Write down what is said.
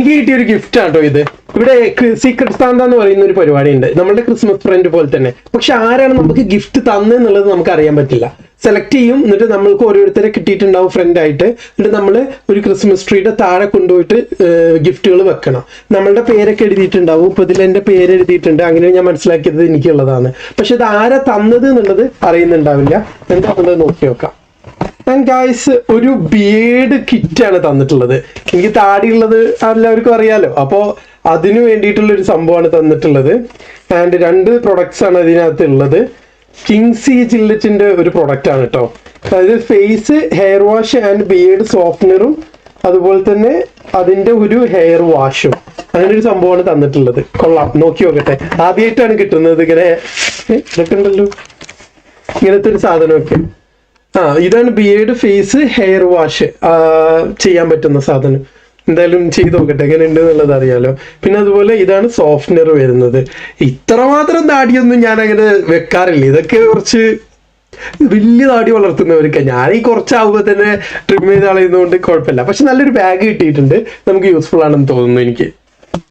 എനിക്ക് കിട്ടിയ ഒരു ഗിഫ്റ്റ് ആട്ടോ ഇത്. ഇവിടെ സീക്രട്ട് സാന്ത എന്ന് പറയുന്ന ഒരു പരിപാടി ഉണ്ട്, നമ്മളുടെ ക്രിസ്മസ് ഫ്രണ്ട് പോലെ തന്നെ. പക്ഷെ ആരാണ് നമുക്ക് ഗിഫ്റ്റ് തന്നെന്നുള്ളത് നമുക്ക് അറിയാൻ പറ്റില്ല. സെലക്ട് ചെയ്യും, എന്നിട്ട് നമ്മൾക്ക് ഓരോരുത്തരെ കിട്ടിയിട്ടുണ്ടാവും ഫ്രണ്ട് ആയിട്ട്. എന്നിട്ട് നമ്മൾ ഒരു ക്രിസ്മസ് ട്രീയുടെ താഴെ കൊണ്ടുപോയിട്ട് ഗിഫ്റ്റുകൾ വെക്കണം. നമ്മളുടെ പേരൊക്കെ എഴുതിയിട്ടുണ്ടാവും. ഇപ്പൊ ഇതിൽ എൻ്റെ പേര് എഴുതിയിട്ടുണ്ട്. അങ്ങനെ ഞാൻ മനസ്സിലാക്കിയത് എനിക്കുള്ളതാണ്. പക്ഷെ ഇത് ആരാ തന്നത് എന്നുള്ളത് അറിയുന്നുണ്ടാവില്ല. എന്താണെന്നുള്ളത് നോക്കി നോക്കാം. ആൻഡ് ഗായ്സ്, ഒരു ബിയേഡ് കിറ്റാണ് തന്നിട്ടുള്ളത്. എനിക്ക് താടിയുള്ളത് എല്ലാവർക്കും അറിയാലോ, അപ്പോൾ അതിനു വേണ്ടിയിട്ടുള്ള ഒരു സംഭവമാണ് തന്നിട്ടുള്ളത്. ആൻഡ് 2 പ്രൊഡക്ട്സ് ആണ് ഇതിനകത്ത് ഉള്ളത്. കിങ്സി ജില്ലറ്റിന്റെ ഒരു പ്രൊഡക്റ്റ് ആണ് കേട്ടോ. അതായത് face hair wash and beard സോഫ്റ്റ്നറും അതുപോലെ തന്നെ അതിന്റെ ഒരു ഹെയർ വാഷും, അങ്ങനെ ഒരു സംഭവമാണ് തന്നിട്ടുള്ളത്. കൊള്ളാം, നോക്കി നോക്കട്ടെ. ആദ്യമായിട്ടാണ് കിട്ടുന്നത് ഇങ്ങനെ. ഇതൊക്കെ ഉണ്ടല്ലോ ഇങ്ങനത്തെ ഒരു സാധനമൊക്കെ. ഇതാണ് ബിയേഡ് ഫേസ് ഹെയർ വാഷ് ചെയ്യാൻ പറ്റുന്ന സാധനം. എന്തായാലും ചെയ്ത് നോക്കട്ടെ എങ്ങനെ ഉണ്ട് എന്നുള്ളത് അറിയാലോ. പിന്നെ അതുപോലെ ഇതാണ് സോഫ്റ്റ്നർ വരുന്നത്. ഇത്രമാത്രം താടിയൊന്നും ഞാൻ അങ്ങനെ വെക്കാറില്ല. ഇതൊക്കെ കുറച്ച് വലിയ താടി വളർത്തുന്നവർക്ക്. ഞാൻ ഈ കുറച്ചാവുമ്പോൾ തന്നെ ട്രിം ചെയ്ത് കളയുന്നതുകൊണ്ട് കുഴപ്പമില്ല. പക്ഷെ നല്ലൊരു ബാഗ് കിട്ടിയിട്ടുണ്ട്, നമുക്ക് യൂസ്ഫുൾ ആണെന്ന് തോന്നുന്നു എനിക്ക്.